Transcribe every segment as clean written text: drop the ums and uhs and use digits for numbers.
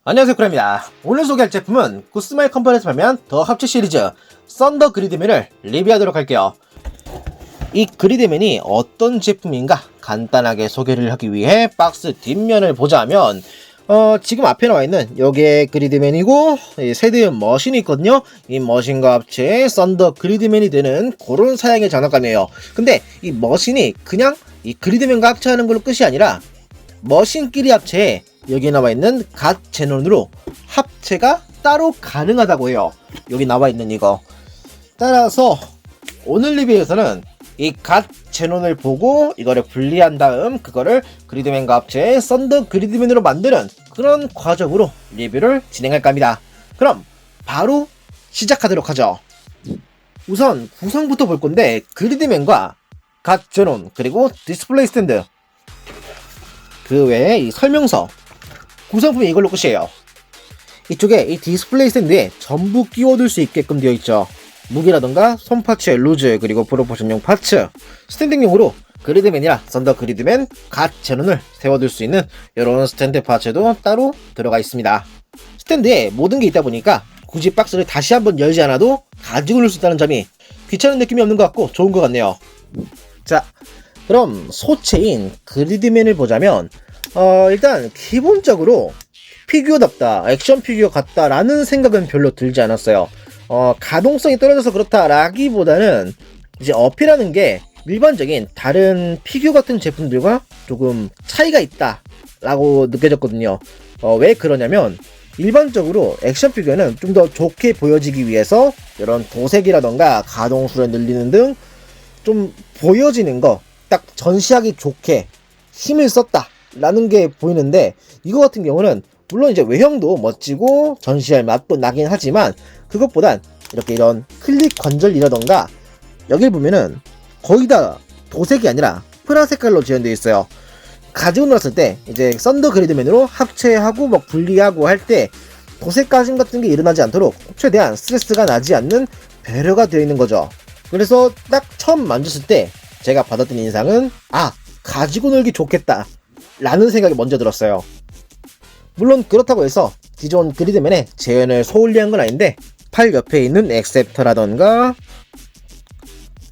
안녕하세요, 쿠라입니다. 오늘 소개할 제품은 구스마일 컴퍼니에서 발매한 더 합체 시리즈 썬더 그리드맨을 리뷰하도록 할게요. 이 그리드맨이 어떤 제품인가 간단하게 소개를 하기 위해 박스 뒷면을 보자면 지금 앞에 나와있는 요게 그리드맨이고 세대의 머신이 있거든요. 이 머신과 합체해 썬더 그리드맨이 되는 그런 사양의 장난감이에요. 근데 이 머신이 그냥 이 그리드맨과 합체하는 걸로 끝이 아니라 머신끼리 합체해 여기 나와있는 갓 제논으로 합체가 따로 가능하다고 해요. 여기 나와있는 이거. 따라서 오늘 리뷰에서는 이 갓 제논을 보고 이거를 분리한 다음 그거를 그리드맨과 합체해 썬더 그리드맨으로 만드는 그런 과정으로 리뷰를 진행할까 합니다. 그럼 바로 시작하도록 하죠. 우선 구성부터 볼 건데 그리드맨과 갓 제논 그리고 디스플레이 스탠드 그 외에 이 설명서 구성품이 이걸로 끝이에요. 이쪽에 이 디스플레이 스탠드에 전부 끼워둘 수 있게끔 되어 있죠. 무기라던가 손 파츠, 루즈, 그리고 프로포션용 파츠, 스탠딩용으로 그리드맨이랑 썬더 그리드맨, 갓 제논을 세워둘 수 있는 이런 스탠드 파츠도 따로 들어가 있습니다. 스탠드에 모든 게 있다 보니까 굳이 박스를 다시 한번 열지 않아도 가지고 놀 수 있다는 점이 귀찮은 느낌이 없는 것 같고 좋은 것 같네요. 자, 그럼 소체인 그리드맨을 보자면 일단 기본적으로 피규어답다, 액션 피규어 같다라는 생각은 별로 들지 않았어요. 가동성이 떨어져서 그렇다라기보다는 이제 어필하는 게 일반적인 다른 피규어 같은 제품들과 조금 차이가 있다라고 느껴졌거든요. 왜 그러냐면 일반적으로 액션 피규어는 좀 더 좋게 보여지기 위해서 이런 도색이라던가 가동수를 늘리는 등 좀 보여지는 거 딱 전시하기 좋게 힘을 썼다 라는 게 보이는데, 이거 같은 경우는 물론 이제 외형도 멋지고 전시할 맛도 나긴 하지만 그것보단 이렇게 이런 클릭 관절이라던가 여길 보면은 거의 다 도색이 아니라 프라 색깔로 지원되어 있어요. 가지고 놀았을 때 이제 썬더 그리드맨으로 합체하고 막 분리하고 할 때 도색 가심 같은 게 일어나지 않도록 최대한 스트레스가 나지 않는 배려가 되어 있는 거죠. 그래서 딱 처음 만졌을 때 제가 받았던 인상은 가지고 놀기 좋겠다 라는 생각이 먼저 들었어요. 물론 그렇다고 해서 기존 그리드맨의 재현을 소홀히한 건 아닌데 팔 옆에 있는 액셉터라던가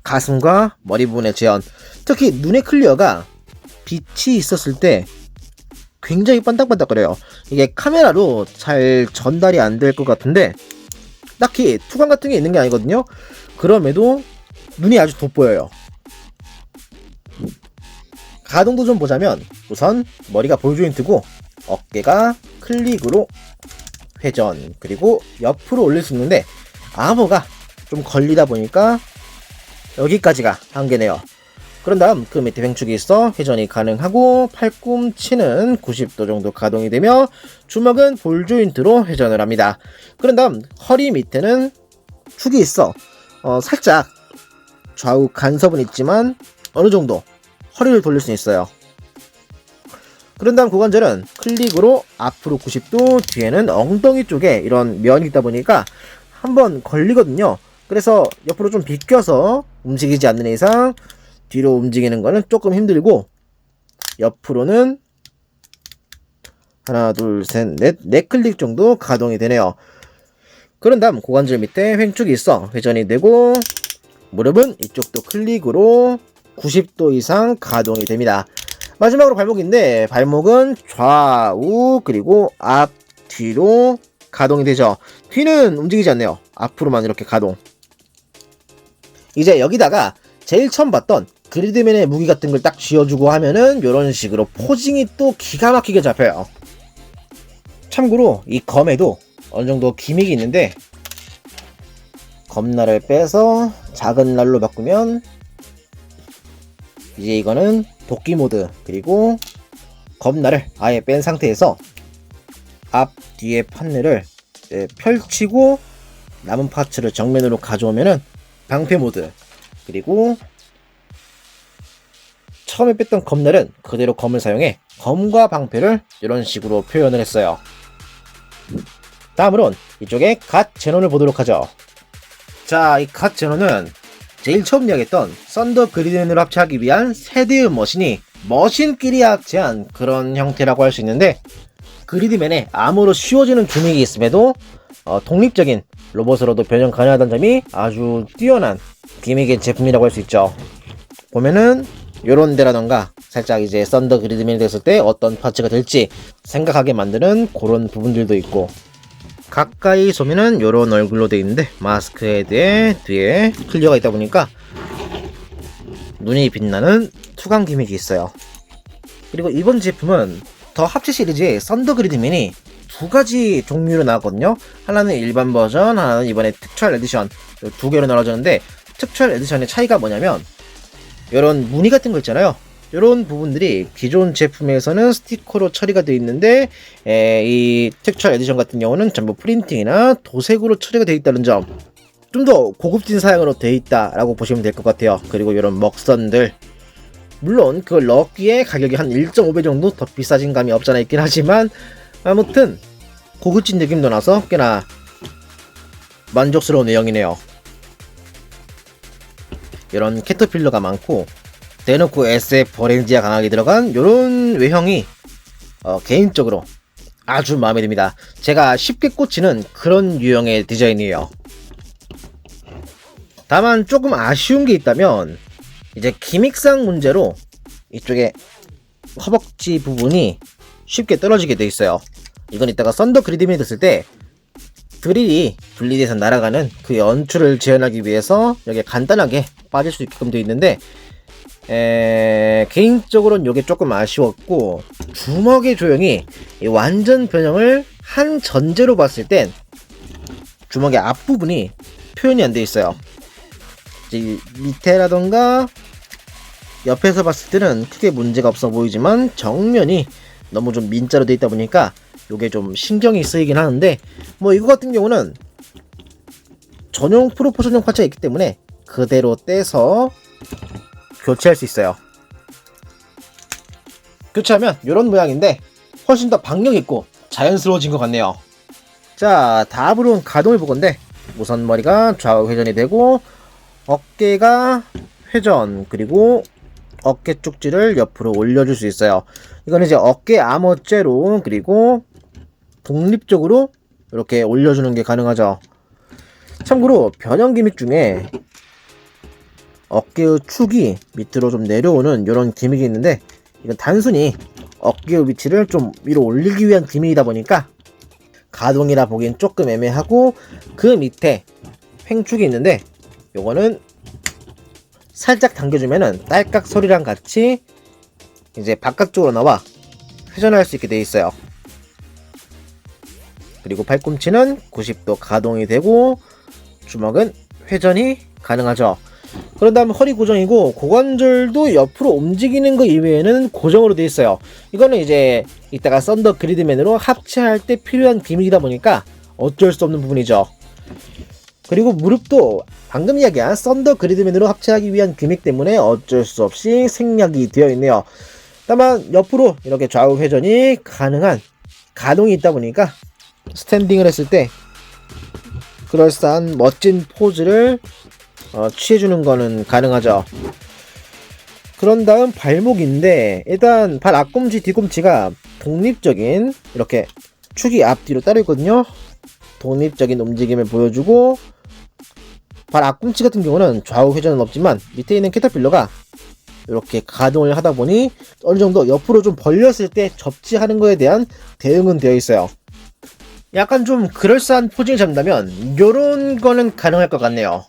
가슴과 머리 부분의 재현, 특히 눈의 클리어가 빛이 있었을 때 굉장히 반짝반짝거려요. 이게 카메라로 잘 전달이 안 될 것 같은데 딱히 투광 같은 게 있는 게 아니거든요. 그럼에도 눈이 아주 돋보여요. 가동도 좀 보자면 우선 머리가 볼 조인트고 어깨가 클릭으로 회전 그리고 옆으로 올릴 수 있는데 아머가 좀 걸리다 보니까 여기까지가 한계네요. 그런 다음 그 밑에 횡축이 있어 회전이 가능하고 팔꿈치는 90도 정도 가동이 되며 주먹은 볼 조인트로 회전을 합니다. 그런 다음 허리 밑에는 축이 있어 살짝 좌우 간섭은 있지만 어느 정도 허리를 돌릴 수 있어요. 그런 다음 고관절은 클릭으로 앞으로 90도, 뒤에는 엉덩이 쪽에 이런 면이 있다 보니까 한번 걸리거든요. 그래서 옆으로 좀 비껴서 움직이지 않는 이상 뒤로 움직이는 거는 조금 힘들고, 옆으로는 하나, 둘, 셋, 넷, 네 클릭 정도 가동이 되네요. 그런 다음 고관절 밑에 횡축이 있어 회전이 되고, 무릎은 이쪽도 클릭으로 90도 이상 가동이 됩니다. 마지막으로 발목인데 발목은 좌우 그리고 앞 뒤로 가동이 되죠. 뒤는 움직이지 않네요. 앞으로만 이렇게 가동. 이제 여기다가 제일 처음 봤던 그리드맨의 무기 같은 걸 딱 쥐어주고 하면은 이런 식으로 포징이 또 기가 막히게 잡혀요. 참고로 이 검에도 어느 정도 기믹이 있는데 검날을 빼서 작은 날로 바꾸면 이제 이거는 도끼 모드, 그리고 검날을 아예 뺀 상태에서 앞 뒤에 판넬을 펼치고 남은 파츠를 정면으로 가져오면은 방패 모드, 그리고 처음에 뺐던 검날은 그대로 검을 사용해 검과 방패를 이런 식으로 표현을 했어요. 다음으론 이쪽에 갓 제논을 보도록 하죠. 자, 이 갓 제논은 제일 처음 이야기했던 썬더 그리드맨으로 합체하기 위한 세대의 머신이 머신끼리 합체한 그런 형태라고 할 수 있는데, 그리드맨에 아무로 씌워지는 기믹이 있음에도 독립적인 로봇으로도 변형 가능하다는 점이 아주 뛰어난 기믹의 제품이라고 할 수 있죠. 보면은 요런 데라던가 살짝 이제 썬더 그리드맨이 됐을 때 어떤 파츠가 될지 생각하게 만드는 그런 부분들도 있고, 가까이 쏘면은 요런 얼굴로 되어 있는데 마스크 헤드에 뒤에 클리어가 있다 보니까 눈이 빛나는 투광 기믹이 있어요. 그리고 이번 제품은 더 합체 시리즈의 썬더 그리드맨이 두 가지 종류로 나왔거든요. 하나는 일반 버전, 하나는 이번에 특별 에디션, 두 개로 나눠졌는데, 특별 에디션의 차이가 뭐냐면 이런 무늬 같은 거 있잖아요. 이런 부분들이 기존 제품에서는 스티커로 처리가 되어 있는데, 이 특별 에디션 같은 경우는 전부 프린팅이나 도색으로 처리가 되어 있다는 점, 좀 더 고급진 사양으로 되어 있다라고 보시면 될 것 같아요. 그리고 이런 먹선들, 물론 그 럭기의 가격이 한 1.5배 정도 더 비싸진 감이 없잖아 있긴 하지만, 아무튼 고급진 느낌도 나서 꽤나 만족스러운 외형이네요. 이런 캐터필러가 많고 대놓고 SF 버렌지가 강하게 들어간 이런 외형이 개인적으로 아주 마음에 듭니다. 제가 쉽게 꽂히는 그런 유형의 디자인이에요. 다만 조금 아쉬운 게 있다면, 이제 기믹상 문제로 이쪽에 허벅지 부분이 쉽게 떨어지게 돼 있어요. 이건 이따가 썬더 그리드맨이 됐을 때 드릴이 분리돼서 날아가는 그 연출을 재현하기 위해서 여기에 간단하게 빠질 수 있게끔 되어 있는데, 개인적으로는 이게 조금 아쉬웠고, 주먹의 조형이 완전 변형을 한 전제로 봤을 땐 주먹의 앞부분이 표현이 안 되어 있어요. 이제 밑에라던가 옆에서 봤을 때는 크게 문제가 없어 보이지만 정면이 너무 좀 민자로 되어 있다 보니까 요게 좀 신경이 쓰이긴 하는데, 뭐 이거 같은 경우는 전용 프로포션용 파츠가 있기 때문에 그대로 떼서 교체할 수 있어요. 교체하면 이런 모양인데 훨씬 더 박력 있고 자연스러워진 것 같네요. 자, 다음으로는 가동을 볼 건데, 우선 머리가 좌우 회전이 되고 어깨가 회전, 그리고 어깨 쪽지를 옆으로 올려줄 수 있어요. 이거는 이제 어깨 아머째로, 그리고 독립적으로 이렇게 올려주는 게 가능하죠. 참고로 변형 기믹 중에 어깨의 축이 밑으로 좀 내려오는 이런 기믹이 있는데, 이건 단순히 어깨의 위치를 좀 위로 올리기 위한 기믹이다 보니까 가동이라 보기엔 조금 애매하고, 그 밑에 횡축이 있는데 요거는 살짝 당겨주면은 딸깍 소리랑 같이 이제 바깥쪽으로 나와 회전할 수 있게 되어 있어요. 그리고 팔꿈치는 90도 가동이 되고 주먹은 회전이 가능하죠. 그런 다음 허리 고정이고, 고관절도 옆으로 움직이는 거 이외에는 고정으로 되어 있어요. 이거는 이제 이따가 썬더 그리드맨으로 합체할 때 필요한 기믹이다 보니까 어쩔 수 없는 부분이죠. 그리고 무릎도 방금 이야기한 썬더 그리드맨으로 합체하기 위한 기믹 때문에 어쩔 수 없이 생략이 되어 있네요. 다만 옆으로 이렇게 좌우 회전이 가능한 가동이 있다 보니까 스탠딩을 했을 때 그럴싸한 멋진 포즈를 취해주는 거는 가능하죠. 그런 다음 발목인데, 일단 발 앞꿈치 뒤꿈치가 독립적인 이렇게 축이 앞뒤로 따로 있거든요. 독립적인 움직임을 보여주고, 발 앞꿈치 같은 경우는 좌우 회전은 없지만 밑에 있는 캐터필러가 이렇게 가동을 하다 보니 어느 정도 옆으로 좀 벌렸을 때 접지하는 거에 대한 대응은 되어 있어요. 약간 좀 그럴싸한 포징을 잡는다면 요런 거는 가능할 것 같네요.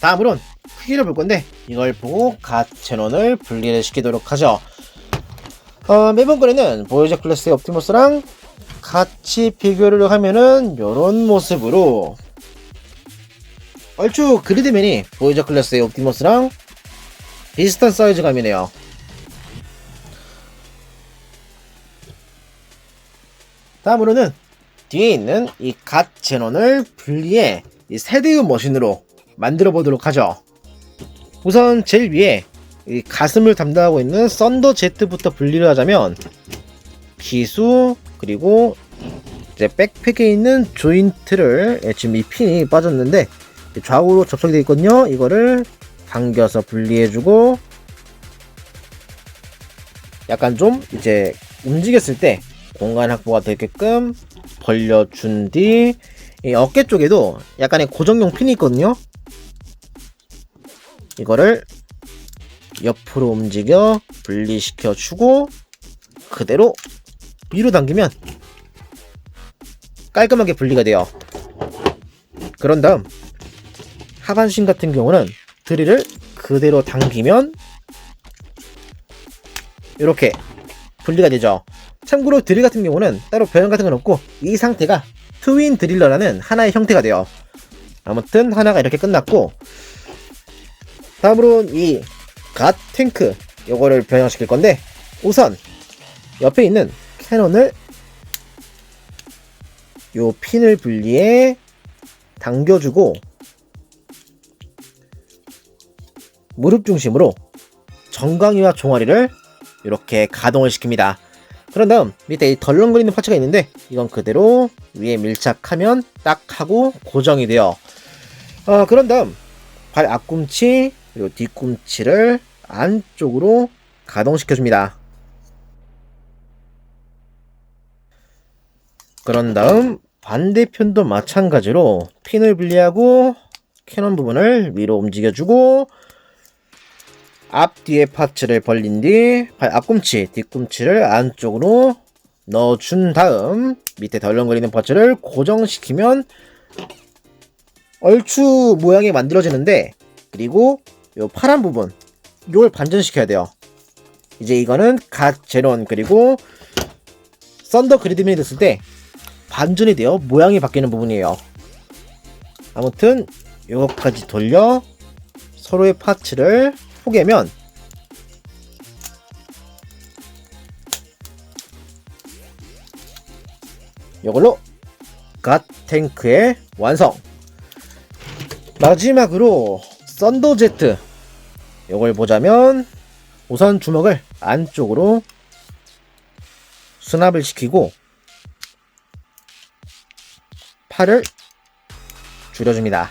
다음으론 크기를 볼 건데, 이걸 보고 갓 제논을 분리를 시키도록 하죠. 매번 거래는 보이저 클래스의 옵티머스랑 같이 비교를 하면은 요런 모습으로 얼추 그리드맨이 보이저 클래스의 옵티머스랑 비슷한 사이즈감이네요. 다음으로는 뒤에 있는 이 갓 제논을 분리해 이 세대의 머신으로 만들어 보도록 하죠. 우선 제일 위에 이 가슴을 담당하고 있는 썬더 제트부터 분리를 하자면, 기수, 그리고 이제 백팩에 있는 조인트를, 지금 이 핀이 빠졌는데 좌우로 접속이 되어 있거든요. 이거를 당겨서 분리해주고, 약간 좀 이제 움직였을 때 공간 확보가 되게끔 벌려준 뒤 이 어깨 쪽에도 약간의 고정용 핀이 있거든요. 이거를 옆으로 움직여 분리시켜 주고 그대로 위로 당기면 깔끔하게 분리가 돼요. 그런 다음 하반신 같은 경우는 드릴을 그대로 당기면 이렇게 분리가 되죠. 참고로 드릴 같은 경우는 따로 변형 같은 건 없고 이 상태가 트윈 드릴러라는 하나의 형태가 돼요. 아무튼 하나가 이렇게 끝났고, 다음으로는 이 갓 탱크 요거를 변형시킬 건데, 우선 옆에 있는 캐논을 요 핀을 분리해 당겨주고 무릎 중심으로 정강이와 종아리를 이렇게 가동을 시킵니다. 그런 다음 밑에 이 덜렁거리는 파츠가 있는데 이건 그대로 위에 밀착하면 딱 하고 고정이 돼요. 그런 다음 발 앞꿈치 그리고 뒤꿈치를 안쪽으로 가동시켜줍니다. 그런 다음 반대편도 마찬가지로 핀을 분리하고 캐논 부분을 위로 움직여주고 앞뒤의 파츠를 벌린 뒤 발 앞꿈치, 뒤꿈치를 안쪽으로 넣어준 다음 밑에 덜렁거리는 파츠를 고정시키면 얼추 모양이 만들어지는데, 그리고 요 파란 부분 이걸 반전시켜야 돼요. 이제 이거는 갓 제논 그리고 썬더 그리드맨이 됐을 때 반전이 되어 모양이 바뀌는 부분이에요. 아무튼 요것까지 돌려 서로의 파츠를 포개면 이걸로 갓 탱크의 완성. 마지막으로 썬더 제트 이걸 보자면 우선 주먹을 안쪽으로 수납을 시키고 팔을 줄여줍니다.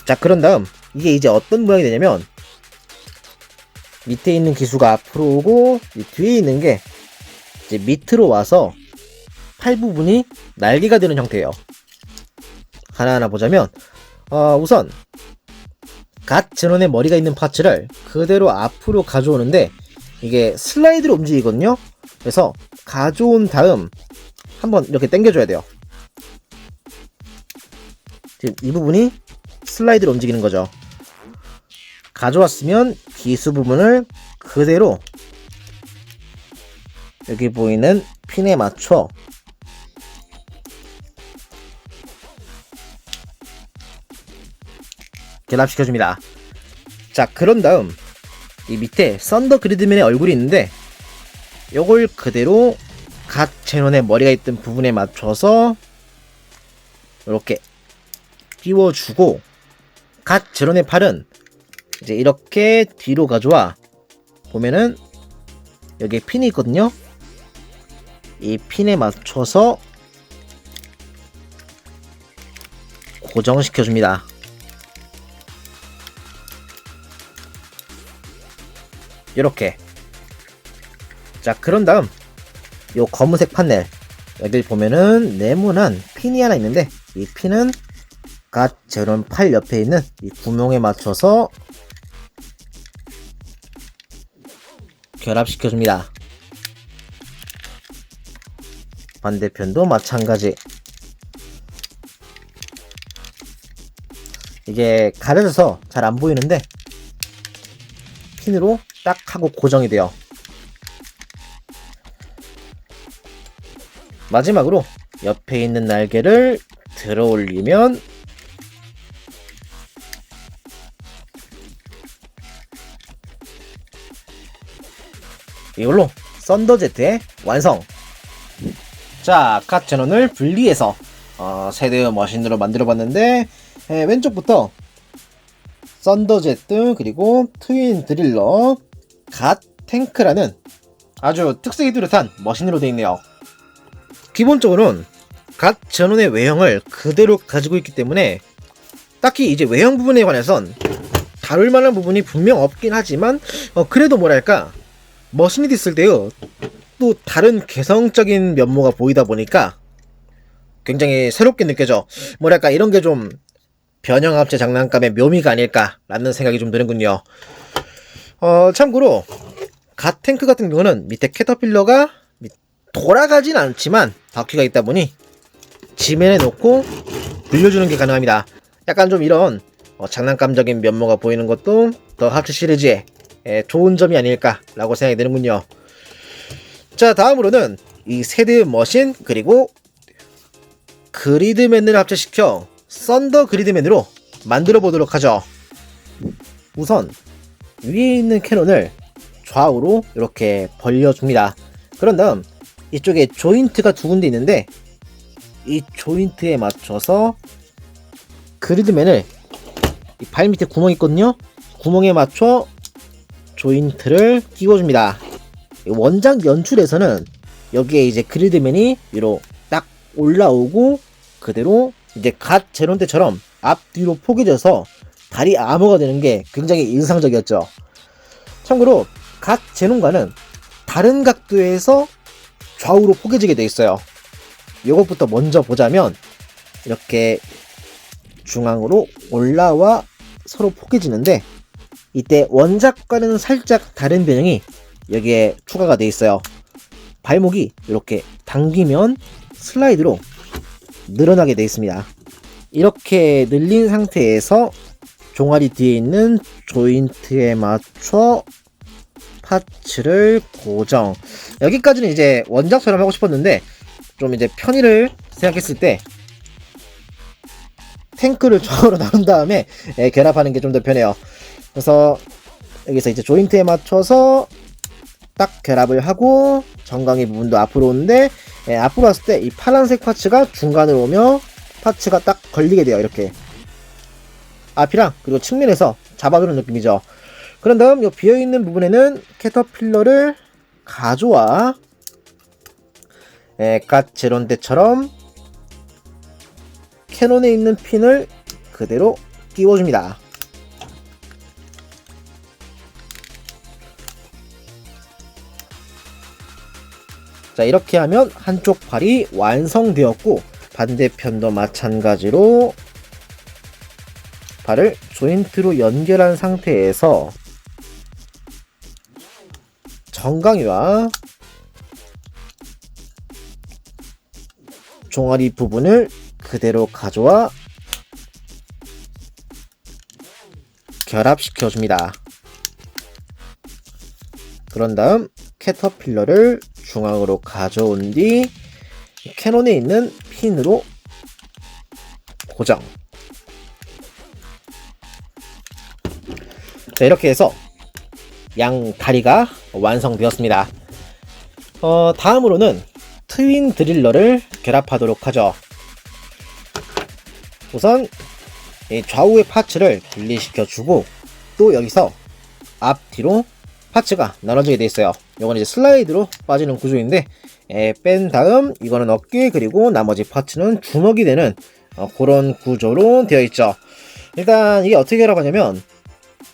자, 그런 다음 이게 이제 어떤 모양이 되냐면 밑에 있는 기수가 앞으로 오고 뒤에 있는 게 이제 밑으로 와서 팔 부분이 날개가 되는 형태예요. 하나하나 보자면 우선 갓 제논의 머리가 있는 파츠를 그대로 앞으로 가져오는데 이게 슬라이드로 움직이거든요. 그래서 가져온 다음 한번 이렇게 당겨줘야 돼요. 지금 이 부분이 슬라이드로 움직이는 거죠. 가져왔으면 기수 부분을 그대로 여기 보이는 핀에 맞춰 결합시켜줍니다. 자, 그런 다음 이 밑에 썬더 그리드맨의 얼굴이 있는데 요걸 그대로 갓 제논의 머리가 있던 부분에 맞춰서 이렇게 띄워주고, 갓 제논의 팔은 이제 이렇게 뒤로 가져와 보면은 여기에 핀이 있거든요. 이 핀에 맞춰서 고정시켜줍니다. 이렇게. 자, 그런 다음 요 검은색 판넬 여길 보면은 네모난 핀이 하나 있는데 이 핀은 갓 제논 팔 옆에 있는 이 구멍에 맞춰서 결합시켜줍니다. 반대편도 마찬가지. 이게 가려져서 잘 안 보이는데 핀으로 딱 하고 고정이 돼요. 마지막으로 옆에 있는 날개를 들어 올리면 이걸로 썬더 제트의 완성. 자, 갓 제논을 분리해서 세대의 머신으로 만들어 봤는데 왼쪽부터 썬더 제트 그리고 트윈 드릴러 갓 탱크라는 아주 특색이 뚜렷한 머신으로 되어 있네요. 기본적으로는 갓 제논의 외형을 그대로 가지고 있기 때문에 딱히 이제 외형 부분에 관해선 다룰 만한 부분이 분명 없긴 하지만 그래도 뭐랄까 머신이 됐을 때의 또 다른 개성적인 면모가 보이다 보니까 굉장히 새롭게 느껴져. 뭐랄까, 이런 게 좀 변형합체 장난감의 묘미가 아닐까라는 생각이 좀 드는군요. 참고로 갓 탱크 같은 경우는 밑에 캐터필러가 돌아가진 않지만 바퀴가 있다 보니 지면에 놓고 늘려주는 게 가능합니다. 약간 좀 이런 장난감적인 면모가 보이는 것도 더 합체 시리즈의 좋은 점이 아닐까라고 생각이 드는군요. 자, 다음으로는 이 세대 머신 그리고 그리드맨을 합체시켜 썬더 그리드맨으로 만들어 보도록 하죠. 우선 위에 있는 캐논을 좌우로 이렇게 벌려줍니다. 그런 다음 이쪽에 조인트가 두 군데 있는데 이 조인트에 맞춰서 그리드맨을 이 발 밑에 구멍이 있거든요. 구멍에 맞춰 조인트를 끼워줍니다. 원작 연출에서는 여기에 이제 그리드맨이 위로 딱 올라오고 그대로 이제 갓 제론 때처럼 앞뒤로 포개져서 다리 암호가 되는 게 굉장히 인상적이었죠. 참고로 갓 제논과는 다른 각도에서 좌우로 포개지게 되어 있어요. 이것부터 먼저 보자면 이렇게 중앙으로 올라와 서로 포개지는데 이때 원작과는 살짝 다른 변형이 여기에 추가가 되어 있어요. 발목이 이렇게 당기면 슬라이드로 늘어나게 되어 있습니다. 이렇게 늘린 상태에서 종아리 뒤에 있는 조인트에 맞춰 파츠를 고정. 여기까지는 이제 원작처럼 하고 싶었는데 좀 이제 편의를 생각했을 때 탱크를 좌우로 나눈 다음에 결합하는 게 좀 더 편해요. 그래서 여기서 이제 조인트에 맞춰서 딱 결합을 하고 정강이 부분도 앞으로 오는데 앞으로 왔을 때 이 파란색 파츠가 중간으로 오며 파츠가 딱 걸리게 돼요. 이렇게 앞이랑 그리고 측면에서 잡아주는 느낌이죠. 그런 다음 이 비어있는 부분에는 캐터필러를 가져와 갓 제론 때처럼 캐논에 있는 핀을 그대로 끼워줍니다. 자, 이렇게 하면 한쪽 팔이 완성되었고 반대편도 마찬가지로 발을 조인트로 연결한 상태에서 정강이와 종아리 부분을 그대로 가져와 결합시켜줍니다. 그런 다음 캐터필러를 중앙으로 가져온 뒤 캐논에 있는 핀으로 고정. 자, 이렇게 해서 양 다리가 완성되었습니다. 다음으로는 트윈 드릴러를 결합하도록 하죠. 우선 좌우의 파츠를 분리시켜주고 또 여기서 앞뒤로 파츠가 나눠지게 되어 있어요. 이건 이제 슬라이드로 빠지는 구조인데 뺀 다음 이거는 어깨 그리고 나머지 파츠는 주먹이 되는 그런 구조로 되어 있죠. 일단 이게 어떻게 결합하냐면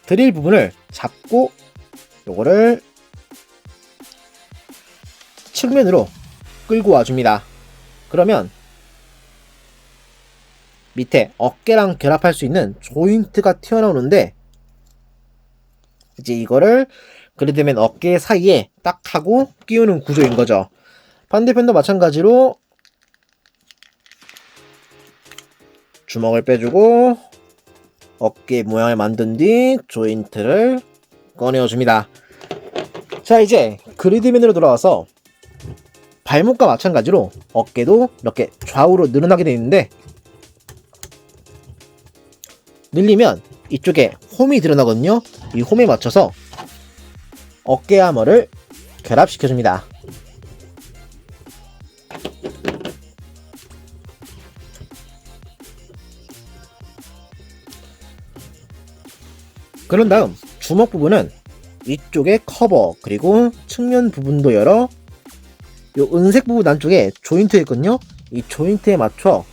드릴 부분을 잡고 요거를 측면으로 끌고 와줍니다. 그러면 밑에 어깨랑 결합할 수 있는 조인트가 튀어나오는데 이제 이거를 그리드맨 어깨 사이에 딱 하고 끼우는 구조인 거죠. 반대편도 마찬가지로 주먹을 빼주고 어깨 모양을 만든 뒤 조인트를 꺼내어줍니다. 자, 이제 그리드맨으로 돌아와서 발목과 마찬가지로 어깨도 이렇게 좌우로 늘어나게 되어 있는데 늘리면 이쪽에 홈이 드러나거든요. 이 홈에 맞춰서 어깨 하머를 결합시켜줍니다. 그런 다음 주먹 부분은 위쪽에 커버 그리고 측면 부분도 열어 요 은색 부분 안쪽에 조인트가 있거든요. 이 조인트에 맞춰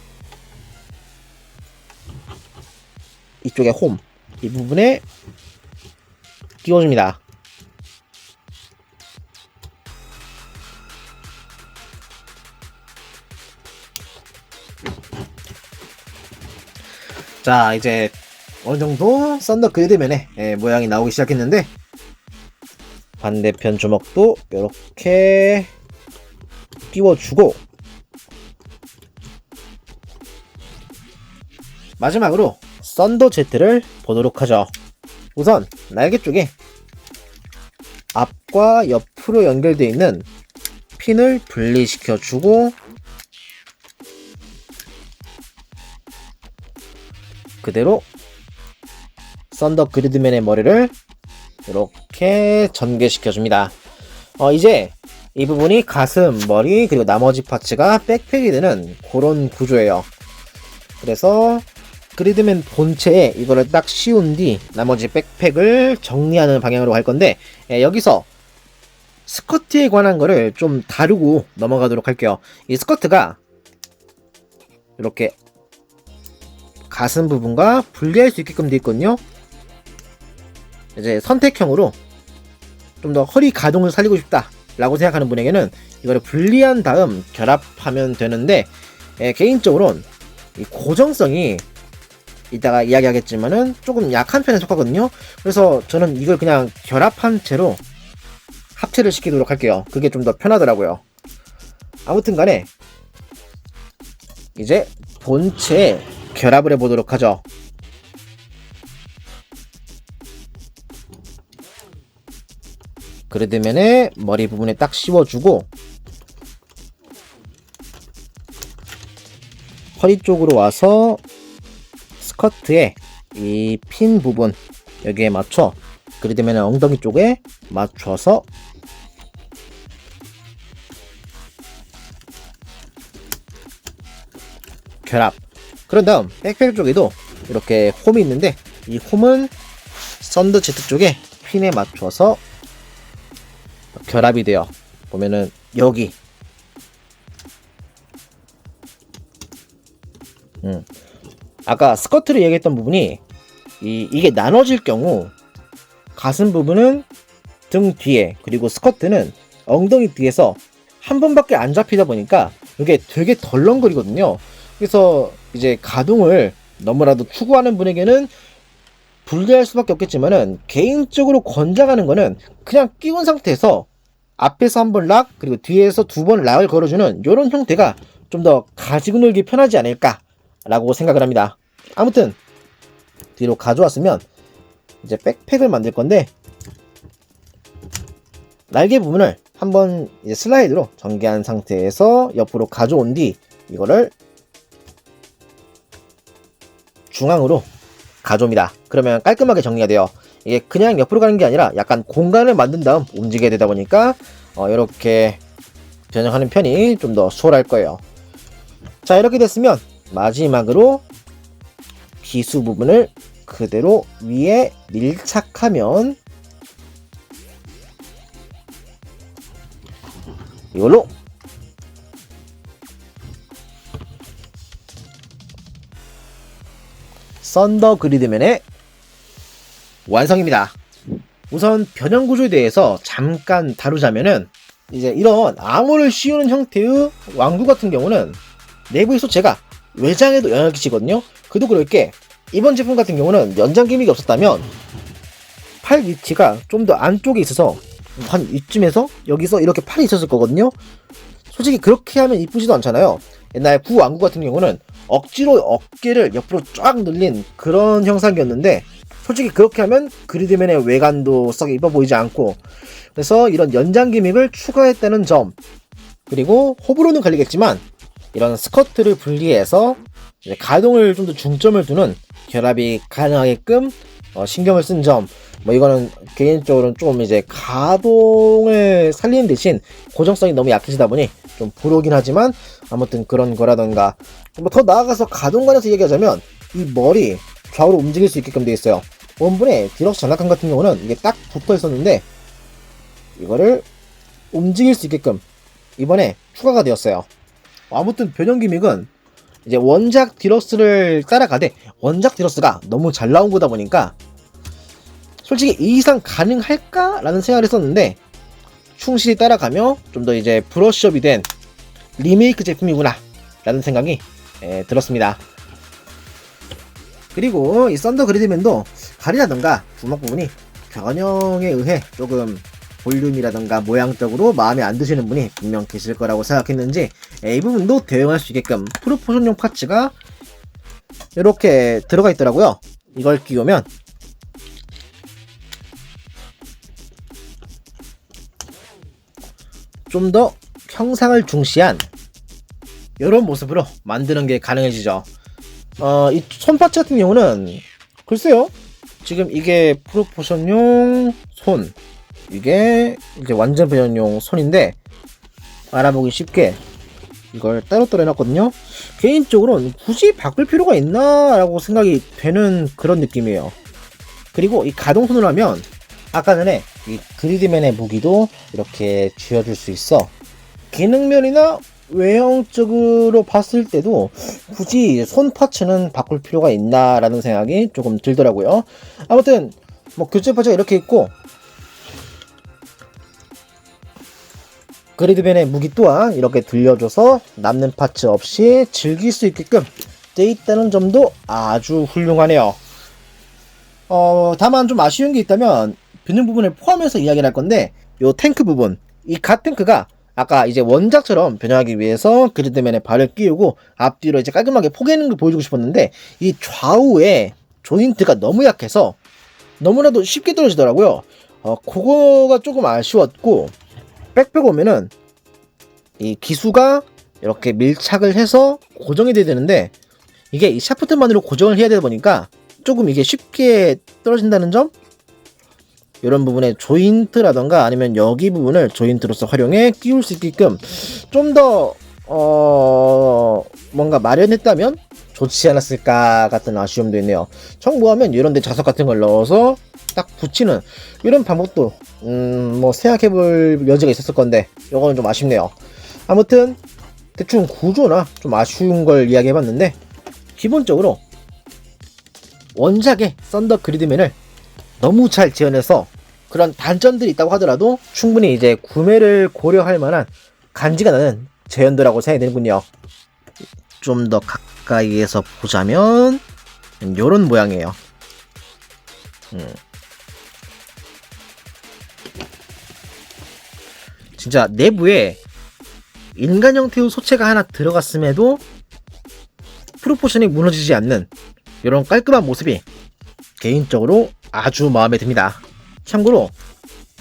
이쪽에 홈 이 부분에 끼워줍니다. 자, 이제 어느정도 썬더 그리드맨의 모양이 나오기 시작했는데, 반대편 주먹도 이렇게 띄워주고, 마지막으로 썬더 제트를 보도록 하죠. 우선 날개 쪽에 앞과 옆으로 연결되어 있는 핀을 분리시켜주고, 그대로 썬더 그리드맨의 머리를 이렇게 전개시켜줍니다. 이제 이 부분이 가슴, 머리, 그리고 나머지 파츠가 백팩이 되는 그런 구조예요. 그래서 그리드맨 본체에 이거를 딱 씌운 뒤 나머지 백팩을 정리하는 방향으로 갈 건데, 여기서 스커트에 관한 거를 좀 다루고 넘어가도록 할게요. 이 스커트가 이렇게 가슴 부분과 분리할 수 있게끔 되어 있거든요. 이제 선택형으로 좀 더 허리 가동을 살리고 싶다 라고 생각하는 분에게는 이거를 분리한 다음 결합하면 되는데, 개인적으로는 이 고정성이 이따가 이야기하겠지만은 조금 약한 편에 속하거든요. 그래서 저는 이걸 그냥 결합한 채로 합체를 시키도록 할게요. 그게 좀 더 편하더라고요. 아무튼 간에 이제 본체에 결합을 해보도록 하죠. 그리드맨의 머리 부분에 딱 씌워주고, 허리 쪽으로 와서 스커트의 이 핀 부분 여기에 맞춰 그리드맨의 엉덩이 쪽에 맞춰서 결합. 그런 다음 백팩 쪽에도 이렇게 홈이 있는데, 이 홈은 썬더 제트 쪽에 핀에 맞춰서 결합이 돼요. 보면은 여기 아까 스커트를 얘기했던 부분이 이게 나눠질 경우 가슴 부분은 등 뒤에, 그리고 스커트는 엉덩이 뒤에서 한 번밖에 안 잡히다 보니까 이게 되게 덜렁거리거든요. 그래서 이제 가동을 너무나도 추구하는 분에게는 분리할 수밖에 없겠지만은, 개인적으로 권장하는 거는 그냥 끼운 상태에서 앞에서 한 번 락, 그리고 뒤에서 두 번 락을 걸어주는 이런 형태가 좀 더 가지고 놀기 편하지 않을까 라고 생각을 합니다. 아무튼 뒤로 가져왔으면 이제 백팩을 만들 건데, 날개 부분을 한번 이제 슬라이드로 전개한 상태에서 옆으로 가져온 뒤 이거를 중앙으로 가져옵니다. 그러면 깔끔하게 정리가 돼요. 이게 그냥 옆으로 가는 게 아니라 약간 공간을 만든 다음 움직여야 되다 보니까 이렇게 변형하는 편이 좀 더 수월할 거예요. 자, 이렇게 됐으면 마지막으로 기수 부분을 그대로 위에 밀착하면 이걸로 썬더 그리드맨의 완성입니다. 우선 변형 구조에 대해서 잠깐 다루자면은, 이제 이런 아모를 씌우는 형태의 왕구 같은 경우는 내부의 소체가 외장에도 영향을 끼치거든요. 그도 그럴 게 이번 제품 같은 경우는 연장 기믹이 없었다면 팔 위치가 좀 더 안쪽에 있어서 한 이쯤에서 여기서 이렇게 팔이 있었을 거거든요. 솔직히 그렇게 하면 이쁘지도 않잖아요. 옛날 구왕구 같은 경우는 억지로 어깨를 옆으로 쫙 늘린 그런 형상이었는데, 솔직히 그렇게 하면 그리드맨의 외관도 썩 이뻐 보이지 않고, 그래서 이런 연장 기믹을 추가했다는 점, 그리고 호불호는 갈리겠지만 이런 스커트를 분리해서 이제 가동을 좀 더 중점을 두는 결합이 가능하게끔 신경을 쓴 점, 이거는 개인적으로는 좀 이제 가동을 살리는 대신 고정성이 너무 약해지다 보니 좀 불호긴 하지만, 아무튼 그런 거라던가, 더 나아가서 가동관에서 얘기하자면 이 머리 좌우로 움직일 수 있게끔 되어 있어요. 원본의 디럭스 장난감 같은 경우는 이게 딱 붙어 있었는데 이거를 움직일 수 있게끔 이번에 추가가 되었어요. 아무튼 변형 기믹은 이제 원작 디럭스를 따라가되, 원작 디럭스가 너무 잘 나온 거다 보니까 솔직히 이 이상 가능할까? 라는 생각을 했었는데, 충실히 따라가며 좀 더 이제 브러쉬업이 된 리메이크 제품이구나 라는 생각이 들었습니다. 그리고 이 썬더 그리드맨도 다리라던가 주먹 부분이 변형에 의해 조금 볼륨이라던가 모양적으로 마음에 안 드시는 분이 분명 계실 거라고 생각했는지 이 부분도 대응할 수 있게끔 프로포션용 파츠가 이렇게 들어가 있더라고요. 이걸 끼우면 좀 더 형상을 중시한 이런 모습으로 만드는 게 가능해지죠. 이 손파츠 같은 경우는 글쎄요, 지금 이게 프로포션용 손, 이게 이제 완전 배연용 손인데 알아보기 쉽게 이걸 따로따로 해놨거든요. 개인적으로는 굳이 바꿀 필요가 있나 라고 생각이 되는 그런 느낌이에요. 그리고 이 가동손을 하면 아까 전에 이 그리드맨의 무기도 이렇게 쥐어줄 수 있어. 기능면이나 외형적으로 봤을 때도 굳이 손 파츠는 바꿀 필요가 있나 라는 생각이 조금 들더라고요. 아무튼 뭐 교체 파츠가 이렇게 있고 그리드맨의 무기 또한 이렇게 들려줘서 남는 파츠 없이 즐길 수 있게끔 돼 있다는 점도 아주 훌륭하네요. 다만 좀 아쉬운 게 있다면 변형 부분을 포함해서 이야기를 할 건데 요 탱크 부분, 이 갓 탱크가 아까 이제 원작처럼 변형하기 위해서 그리드맨에 발을 끼우고 앞뒤로 이제 깔끔하게 포개는 걸 보여주고 싶었는데 이 좌우에 조인트가 너무 약해서 너무나도 쉽게 떨어지더라고요. 그거가 조금 아쉬웠고, 백팩 오면은 이 기수가 이렇게 밀착을 해서 고정이 돼야 되는데 이게 이 샤프트만으로 고정을 해야 되다 보니까 조금 이게 쉽게 떨어진다는 점? 이런 부분에 조인트라던가 아니면 여기 부분을 조인트로서 활용해 끼울 수 있게끔 좀 더 뭔가 마련했다면 좋지 않았을까 같은 아쉬움도 있네요. 정부하면 이런데 자석 같은 걸 넣어서 딱 붙이는 이런 방법도 뭐 생각해볼 여지가 있었을 건데 이거는 좀 아쉽네요. 아무튼 대충 구조나 좀 아쉬운 걸 이야기해봤는데 기본적으로 원작의 썬더 그리드맨을 너무 잘 지어내서 그런 단점들이 있다고 하더라도 충분히 이제 구매를 고려할 만한 간지가 나는 재현도라고 생각이 되는군요. 좀 더 가까이에서 보자면 요런 모양이에요. 진짜 내부에 인간 형태의 소체가 하나 들어갔음에도 프로포션이 무너지지 않는 이런 깔끔한 모습이 개인적으로 아주 마음에 듭니다. 참고로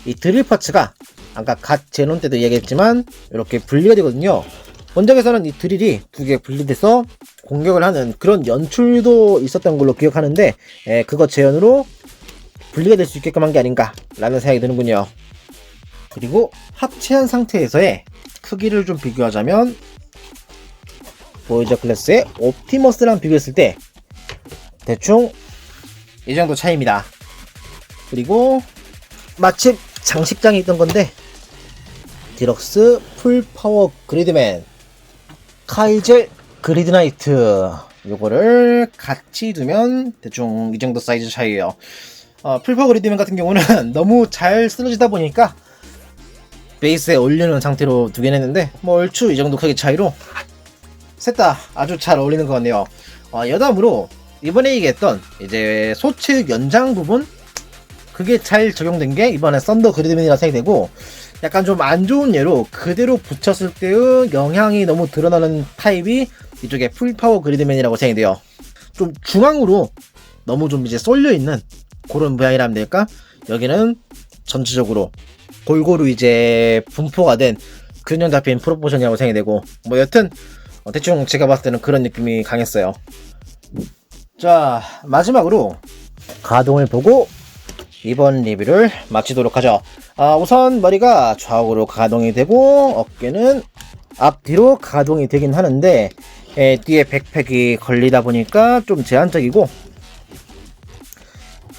이 드릴 파츠가 아까 갓 제논 때도 얘기했지만 이렇게 분리가 되거든요. 원작에서는 이 드릴이 두 개 분리돼서 공격을 하는 그런 연출도 있었던 걸로 기억하는데 그거 재현으로 분리가 될 수 있게끔 한 게 아닌가 라는 생각이 드는군요. 그리고 합체한 상태에서의 크기를 좀 비교하자면 보이저 클래스의 옵티머스랑 비교했을 때 대충 이 정도 차이입니다. 그리고 마침 장식장에 있던 건데 디럭스 풀파워 그리드맨 카이젤 그리드나이트 요거를 같이 두면 대충 이 정도 사이즈 차이에요. 풀파워 그리드맨 같은 경우는 너무 잘 쓰러지다 보니까 베이스에 올리는 상태로 두긴 했는데 뭐 얼추 이 정도 크기 차이로 셋 다 아주 잘 어울리는 것 같네요. 여담으로 이번에 얘기했던 이제 소체 연장 부분 그게 잘 적용된 게 이번에 썬더 그리드맨이라 생각이 되고 약간 좀 안 좋은 예로 그대로 붙였을 때의 영향이 너무 드러나는 타입이 이쪽에 풀파워 그리드맨이라고 생각이 돼요. 좀 중앙으로 너무 좀 이제 쏠려있는 그런 모양이라면 될까? 여기는 전체적으로 골고루 이제 분포가 된 균형 잡힌 프로포션이라고 생각이 되고 뭐 여튼 대충 제가 봤을 때는 그런 느낌이 강했어요. 자, 마지막으로 가동을 보고 이번 리뷰를 마치도록 하죠. 우선 머리가 좌우로 가동이 되고 어깨는 앞뒤로 가동이 되긴 하는데 뒤에 백팩이 걸리다 보니까 좀 제한적이고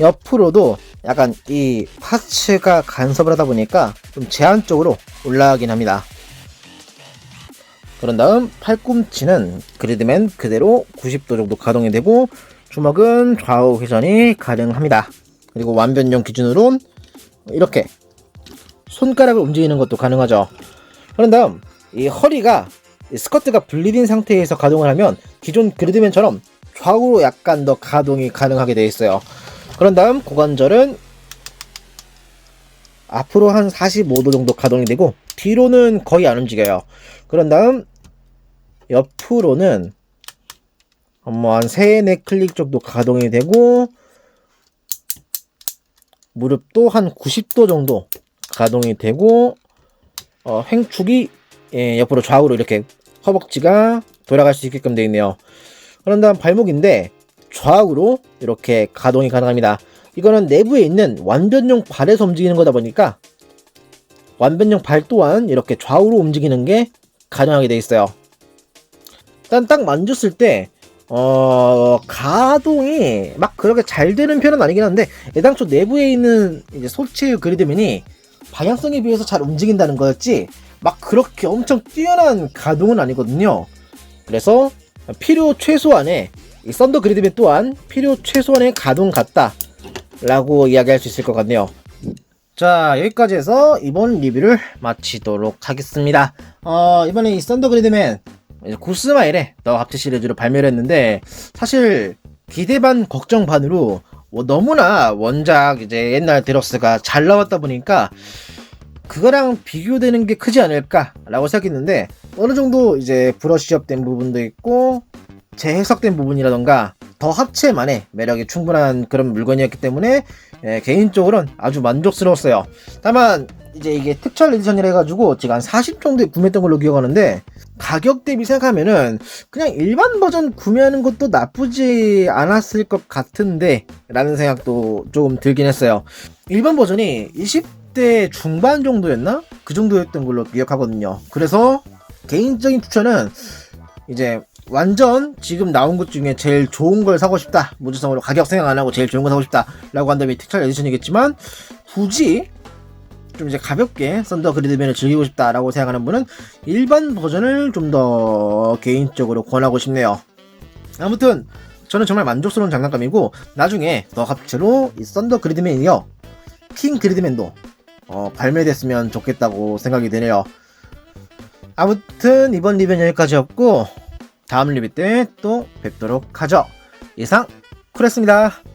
옆으로도 약간 이 파츠가 간섭을 하다 보니까 좀 제한적으로 올라가긴 합니다. 그런 다음 팔꿈치는 그리드맨 그대로 90도 정도 가동이 되고 주먹은 좌우 회전이 가능합니다. 그리고 완변용 기준으론 이렇게 손가락을 움직이는 것도 가능하죠. 그런 다음 이 허리가 이 스커트가 분리된 상태에서 가동을 하면 기존 그리드맨처럼 좌우로 약간 더 가동이 가능하게 되어 있어요. 그런 다음 고관절은 앞으로 한 45도 정도 가동이 되고 뒤로는 거의 안 움직여요. 그런 다음 옆으로는 뭐 한 3, 4클릭 정도 가동이 되고 무릎도 한 90도 정도 가동이 되고 횡축이 옆으로 좌우로 이렇게 허벅지가 돌아갈 수 있게끔 되어 있네요. 그런 다음 발목인데 좌우로 이렇게 가동이 가능합니다. 이거는 내부에 있는 완변용 발에서 움직이는 거다 보니까 완변용 발 또한 이렇게 좌우로 움직이는 게 가능하게 되어 있어요. 일단 딱 만졌을 때 가동이 막 그렇게 잘 되는 편은 아니긴 한데 애당초 내부에 있는 이제 소체 그리드맨이 방향성에 비해서 잘 움직인다는 거였지 막 그렇게 엄청 뛰어난 가동은 아니거든요. 그래서 필요 최소한의 이 썬더 그리드맨 또한 필요 최소한의 가동 같다 라고 이야기할 수 있을 것 같네요. 자, 여기까지 해서 이번 리뷰를 마치도록 하겠습니다. 이번에 이 썬더 그리드맨 구스마일의 더 합체 시리즈로 발매를 했는데 사실 기대 반 걱정 반으로 너무나 원작 이제 옛날 데럭스가 잘 나왔다 보니까 그거랑 비교되는 게 크지 않을까 라고 생각했는데 어느 정도 이제 브러쉬업 된 부분도 있고 재해석된 부분이라던가 더 합체만의 매력이 충분한 그런 물건이었기 때문에 개인적으로는 아주 만족스러웠어요. 다만 이제 이게 특별 에디션이라 해가지고 제가 한 40 정도에 구매했던 걸로 기억하는데 가격 대비 생각하면은 그냥 일반 버전 구매하는 것도 나쁘지 않았을 것 같은데 라는 생각도 조금 들긴 했어요. 일반 버전이 20대 중반 정도였나? 그 정도였던 걸로 기억하거든요. 그래서 개인적인 추천은 이제 완전 지금 나온 것 중에 제일 좋은 걸 사고 싶다, 무주성으로 가격 생각 안하고 제일 좋은 거 사고 싶다 라고 한다면 특별 에디션이겠지만 굳이 좀 이제 가볍게 썬더 그리드맨을 즐기고 싶다 라고 생각하는 분은 일반 버전을 좀 더 개인적으로 권하고 싶네요. 아무튼 저는 정말 만족스러운 장난감이고 나중에 더 합체로 이 썬더 그리드맨이요 킹 그리드맨도 발매됐으면 좋겠다고 생각이 되네요. 아무튼 이번 리뷰는 여기까지였고 다음 리뷰 때 또 뵙도록 하죠. 이상 쿨했습니다.